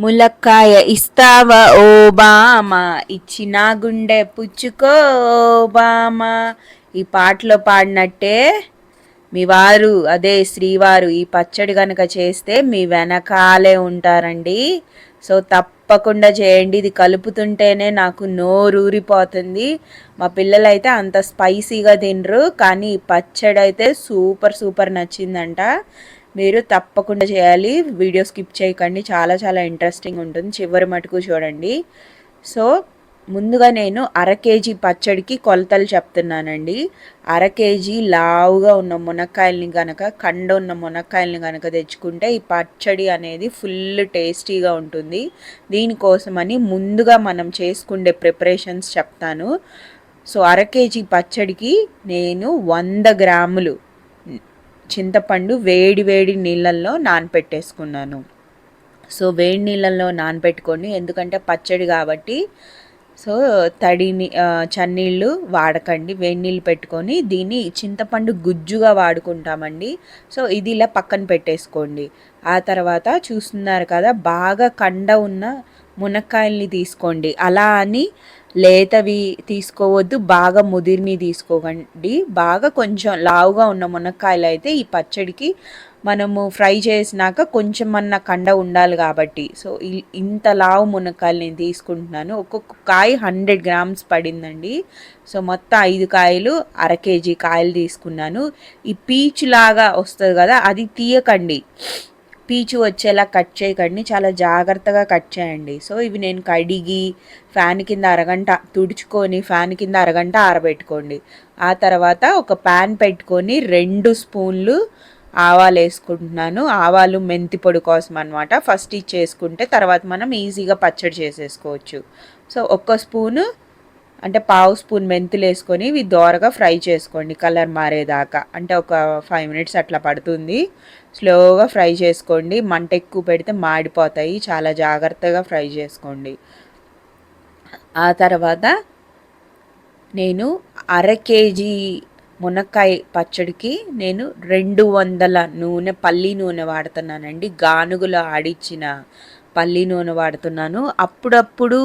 ములక్కాయ ఇస్తావా ఓ బామ, ఇచ్చిన గుండె పుచ్చుకో ఓ బామ. ఈ పాటలో పాడినట్టే మీ వారు, అదే శ్రీవారు, ఈ పచ్చడి కనుక చేస్తే మీ వెనకాలే ఉంటారండి. సో తప్పకుండా చేయండి. ఇది కలుపుతుంటేనే నాకు నోరూరిపోతుంది. మా పిల్లలైతే అంత స్పైసీగా తినరు, కానీ ఈ పచ్చడి అయితే సూపర్ సూపర్ నచ్చిందంట. మీరు తప్పకుండా చేయాలి. వీడియో స్కిప్ చేయకండి, చాలా చాలా ఇంట్రెస్టింగ్ ఉంటుంది. చివరి మటుకు చూడండి. సో ముందుగా నేను అర కేజీ పచ్చడికి కొలతలు చెప్తున్నానండి. అర కేజీ లావుగా ఉన్న మునక్కాయలని కనుక, కండ ఉన్న మునక్కాయలని కనుక తెచ్చుకుంటే ఈ పచ్చడి అనేది ఫుల్ టేస్టీగా ఉంటుంది. దీనికోసమని ముందుగా మనం చేసుకునే ప్రిపరేషన్స్ చెప్తాను. సో అర కేజీ పచ్చడికి నేను 100 గ్రాములు చింతపండు వేడి వేడి నీళ్ళల్లో నానపెట్టేసుకున్నాను. సో వేడి నీళ్ళల్లో నానపెట్టుకొని, ఎందుకంటే పచ్చడి కాబట్టి సో చన్నీళ్ళు వాడకండి, వేడి నీళ్ళు పెట్టుకొని దీన్ని చింతపండు గుజ్జుగా వాడుకుంటామండి. సో ఇది ఇలా పక్కన పెట్టేసుకోండి. ఆ తర్వాత చూస్తున్నారు కదా, బాగా కండ ఉన్న మునక్కాయల్ని తీసుకోండి. అలా అని లేతవి తీసుకోవద్దు, బాగా ముదిరిని తీసుకోకండి. బాగా కొంచెం లావుగా ఉన్న మునక్కాయలు అయితే ఈ పచ్చడికి మనము ఫ్రై చేసినాక కొంచెం అన్న కండ ఉండాలి కాబట్టి, సో ఇంత లావు మునక్కాయలు నేను తీసుకుంటున్నాను. ఒక్కొక్క కాయ 100 గ్రామ్స్ పడిందండి. సో మొత్తం 5 కాయలు అర కేజీ కాయలు తీసుకున్నాను. ఈ పీచు లాగా వస్తుంది కదా, అది తీయకండి, పీచు వచ్చేలా కట్ చేయకండి, చాలా జాగ్రత్తగా కట్ చేయండి. సో ఇవి నేను కడిగి ఫ్యాన్ కింద అరగంట తుడుచుకొని ఫ్యాన్ కింద అరగంట ఆరబెట్టుకోండి. ఆ తర్వాత ఒక ప్యాన్ పెట్టుకొని 2 స్పూన్లు ఆవాలు వేసుకుంటున్నాను. ఆవాలు మెంతి పొడి కోసం అనమాట. ఫస్ట్ ఇది చేసుకుంటే తర్వాత మనం ఈజీగా పచ్చడి చేసేసుకోవచ్చు. సో 1 స్పూను అంటే పావు స్పూన్ మెంతులు వేసుకొని ఇవి దోరగా ఫ్రై చేసుకోండి, కలర్ మారేదాకా. అంటే ఒక 5 మినిట్స్ అట్లా పడుతుంది. స్లోగా ఫ్రై చేసుకోండి, మంట ఎక్కువ పెడితే మాడిపోతాయి, చాలా జాగ్రత్తగా ఫ్రై చేసుకోండి. ఆ తర్వాత నేను అర కేజీ మునక్కాయ పచ్చడికి నేను 200 నూనె, పల్లి నూనె వాడుతున్నానండి. గానుగులో ఆడిచ్చిన పల్లి నూనె వాడుతున్నాను. అప్పుడప్పుడు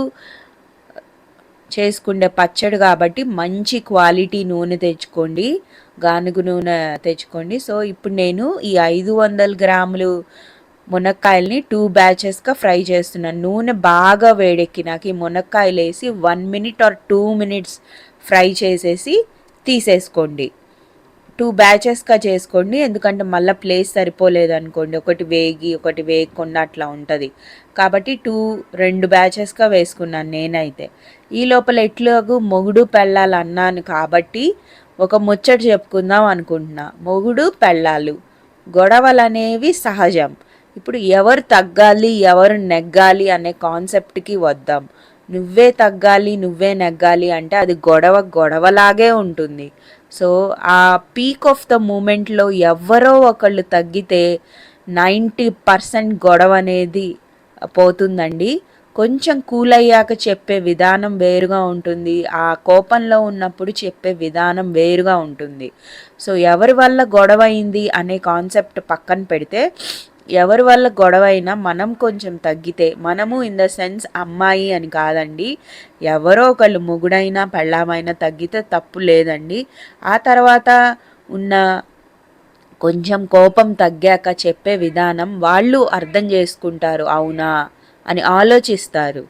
చేసుకుండే పచ్చడి కాబట్టి మంచి క్వాలిటీ నూనె తెచ్చుకోండి, గానుగు నూనె తెచ్చుకోండి. సో ఇప్పుడు నేను ఈ 500 గ్రాములు మునక్కాయల్ని 2 బ్యాచెస్గా ఫ్రై చేస్తున్నాను. నూనె బాగా వేడెక్కినాక ఈ మునక్కాయలు వేసి 1 మినిట్ ఆర్ 2 మినిట్స్ ఫ్రై చేసేసి తీసేసుకోండి. 2 బ్యాచెస్గా చేసుకోండి, ఎందుకంటే మళ్ళీ ప్లేస్ సరిపోలేదు అనుకోండి, ఒకటి వేగి ఒకటి వేగకుండా అట్లా ఉంటుంది. కాబట్టి 2 బ్యాచెస్గా వేసుకున్నాను నేనైతే. ఈ లోపల ఎట్లాగూ మొగుడు పెళ్ళాలు అన్నాను కాబట్టి ఒక ముచ్చట చెప్పుకుందాం అనుకుంటున్నా. మొగుడు పెళ్ళాలు గొడవలు అనేవి సహజం. ఇప్పుడు ఎవరు తగ్గాలి ఎవరు నెగ్గాలి అనే కాన్సెప్ట్కి వద్దాం. నువ్వే తగ్గాలి నువ్వే నెగ్గాలి అంటే అది గొడవలాగే ఉంటుంది. సో ఆ పీక్ ఆఫ్ ద మూమెంట్లో ఎవరో ఒకళ్ళు తగ్గితే 90% గొడవ అనేది పోతుందండి. కొంచెం కూల్ అయ్యాక చెప్పే విధానం వేరుగా ఉంటుంది, ఆ కోపంలో ఉన్నప్పుడు చెప్పే విధానం వేరుగా ఉంటుంది. సో ఎవరి వల్ల గొడవ అయింది అనే కాన్సెప్ట్ పక్కన పెడితే, ఎవరి వల్ల గొడవ అయినా మనం కొంచెం తగ్గితే, మనము ఇన్ ద సెన్స్ అమ్మాయి అని కాదండి, ఎవరో ఒకళ్ళు మొగుడైనా పెళ్ళామైనా తగ్గితే తప్పు లేదండి. ఆ తర్వాత ఉన్న కొంచెం కోపం తగ్గాక చెప్పే విధానం వాళ్ళు అర్థం చేసుకుంటారు, అవునా అని ఆలోచిస్తారు.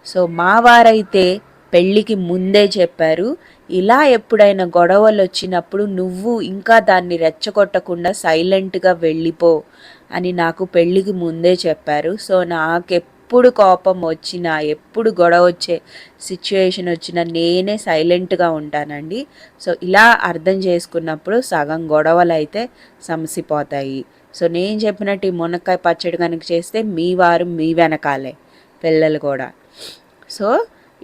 సో మా వారైతే పెళ్ళికి ముందే చెప్పారు, ఇలా ఎప్పుడైనా గొడవలు వచ్చినప్పుడు నువ్వు ఇంకా దాన్ని రెచ్చగొట్టకుండా సైలెంట్గా వెళ్ళిపో అని నాకు పెళ్ళికి ముందే చెప్పారు. సో నాకెప్పుడు కోపం వచ్చినా, ఎప్పుడు గొడవ వచ్చే సిచ్యువేషన్ వచ్చినా నేనే సైలెంట్గా ఉంటానండి. సో ఇలా అర్థం చేసుకున్నప్పుడు సగం గొడవలు అయితే సమసిపోతాయి. సో నేను చెప్పినట్టు ఈ మునక్కాయ పచ్చడి కనుక చేస్తే మీ వారు మీ వెనకాలే, పిల్లలు కూడా. సో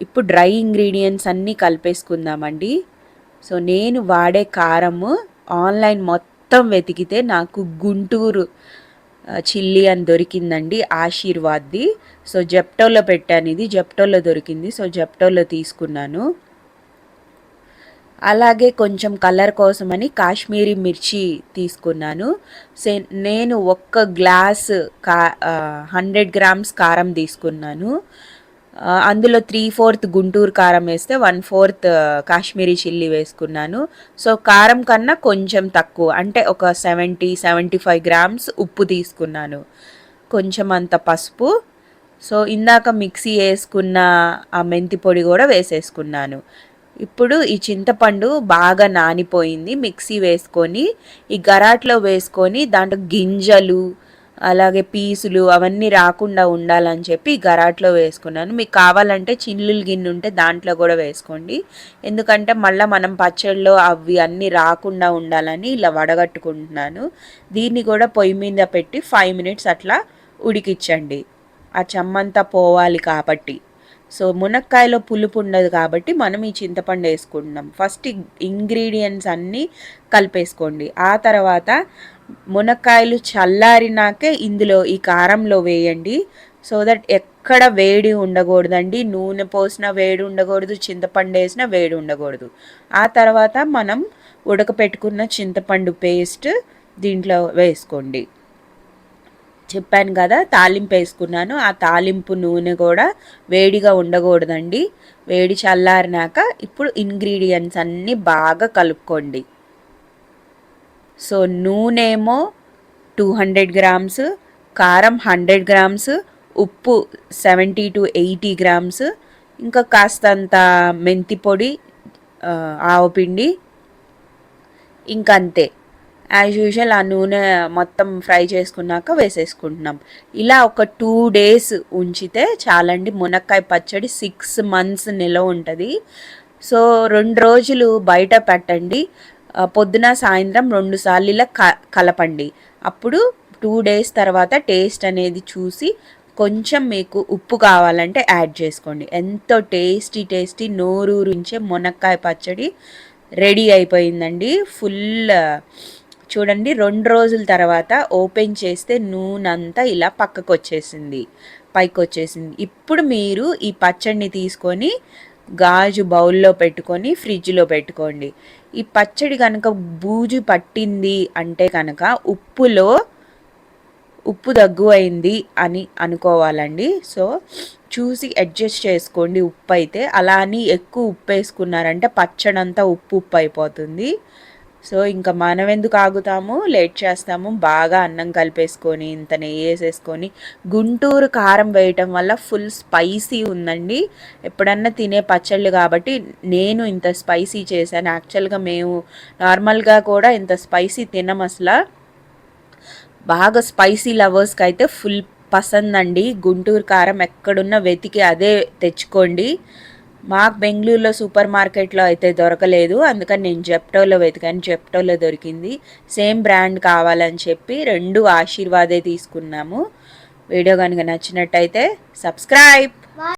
ఇప్పుడు డ్రై ఇంగ్రీడియంట్స్ అన్నీ కలిపేసుకుందామండి. సో నేను వాడే కారము ఆన్లైన్ మొత్తం వెతికితే నాకు గుంటూరు చిల్లీ అని దొరికిందండి, ఆశీర్వాద్ది. సో జెప్టోలో పెట్టాను, ఇది జెప్టోలో దొరికింది. సో జెప్టోలో తీసుకున్నాను. అలాగే కొంచెం కలర్ కోసమని కాశ్మీరీ మిర్చి తీసుకున్నాను. నేను ఒక్క గ్లాస్ 100 గ్రామ్స్ కారం తీసుకున్నాను. అందులో 3/4 గుంటూరు కారం వేస్తే 1/4 కాశ్మీరీ చిల్లీ వేసుకున్నాను. సో కారం కన్నా కొంచెం తక్కువ, అంటే ఒక 75 గ్రామ్స్ ఉప్పు తీసుకున్నాను, కొంచెం అంత పసుపు. సో ఇందాక మిక్సీ వేసుకున్న ఆ మెంతి పొడి కూడా వేసేసుకున్నాను. ఇప్పుడు ఈ చింతపండు బాగా నానిపోయింది. మిక్సీ వేసుకొని ఈ గరాట్లో వేసుకొని దాంట్లో గింజలు అలాగే పీసులు అవన్నీ రాకుండా ఉండాలని చెప్పి గరాట్లో వేసుకున్నాను. మీకు కావాలంటే చిల్లులు గిన్నె ఉంటే దాంట్లో కూడా వేసుకోండి, ఎందుకంటే మళ్ళీ మనం పచ్చళ్ళలో అవి అన్నీ రాకుండా ఉండాలని ఇలా వడగట్టుకుంటున్నాను. దీన్ని కూడా పొయ్యి మీద పెట్టి 5 మినిట్స్ అట్లా ఉడికించండి, ఆ చెమ్మంతా పోవాలి కాబట్టి. సో మునక్కాయలో పులుపు ఉండదు కాబట్టి మనం ఈ చింతపండు వేసుకుంటున్నాం. ఫస్ట్ ఇంగ్రీడియంట్స్ అన్నీ కలిపేసుకోండి. ఆ తర్వాత మునక్కాయలు చల్లారినాకే ఇందులో ఈ కారంలో వేయండి. సో దట్ ఎక్కడ వేడి ఉండకూడదండి, నూనె పోసినా వేడి ఉండకూడదు, చింతపండు వేసినా వేడి ఉండకూడదు. ఆ తర్వాత మనం ఉడకపెట్టుకున్న చింతపండు పేస్ట్ దీంట్లో వేసుకోండి. చెప్పాను కదా తాలింపు వేసుకున్నాను, ఆ తాలింపు నూనె కూడా వేడిగా ఉండకూడదండి, వేడి చల్లారినాక ఇప్పుడు ఇంగ్రీడియంట్స్ అన్నీ బాగా కలుపుకోండి. సో నూనెమో 200 గ్రామ్స్, కారం 100 గ్రామ్స్, ఉప్పు 70 to 80 గ్రామ్స్, ఇంకా కాస్తంత మెంతి పొడి, ఆవపిండి, ఇంకంతే. యాజ్ యూజువల్ ఆ నూనె మొత్తం ఫ్రై చేసుకున్నాక వేసేసుకుంటున్నాం. ఇలా ఒక 2 days ఉంచితే చాలండి, మునక్కాయ పచ్చడి 6 months నిలవ ఉంటుంది. సో 2 రోజులు బయట పెట్టండి, పొద్దున సాయంత్రం 2 సార్లు ఇలా కలపండి. అప్పుడు 2 days తర్వాత టేస్ట్ అనేది చూసి కొంచెం మీకు ఉప్పు కావాలంటే యాడ్ చేసుకోండి. ఎంతో టేస్టీ నోరూరించే మునక్కాయ పచ్చడి రెడీ అయిపోయిందండి. ఫుల్ చూడండి, 2 రోజుల తర్వాత ఓపెన్ చేస్తే నూనె అంతా ఇలా పక్కకు వచ్చేసింది, పైకి వచ్చేసింది. ఇప్పుడు మీరు ఈ పచ్చడిని తీసుకొని గాజు బౌల్లో పెట్టుకొని ఫ్రిడ్జ్లో పెట్టుకోండి. ఈ పచ్చడి కనుక బూజు పట్టింది అంటే కనుక ఉప్పు తగ్గువైంది అని అనుకోవాలండి. సో చూసి అడ్జస్ట్ చేసుకోండి ఉప్పు అయితే. అలా అని ఎక్కువ ఉప్పు వేసుకున్నారంటే పచ్చడంతా ఉప్పు అయిపోతుంది. సో ఇంకా మనం ఎందుకు ఆగుతాము, లేట్ చేస్తాము. బాగా అన్నం కలిపేసుకొని ఇంత నెయ్యి వేసేసుకొని, గుంటూరు కారం వేయటం వల్ల ఫుల్ స్పైసీ ఉందండి. ఎప్పుడన్నా తినే పచ్చళ్ళు కాబట్టి నేను ఇంత స్పైసీ చేశాను. యాక్చువల్గా మేము నార్మల్గా కూడా ఇంత స్పైసీ తినం అసలు. బాగా స్పైసీ లవర్స్కి అయితే ఫుల్ పసంద్ అండి. గుంటూరు కారం ఎక్కడున్నా వెతికి అదే తెచ్చుకోండి. మాకు బెంగళూరులో సూపర్ మార్కెట్లో అయితే దొరకలేదు, అందుకని నేను జెప్టోలో వెతికాను, జెప్టోలో దొరికింది. సేమ్ బ్రాండ్ కావాలని చెప్పి 2 ఆశీర్వాదే తీసుకున్నాము. వీడియో కనుక నచ్చినట్టయితే సబ్స్క్రైబ్.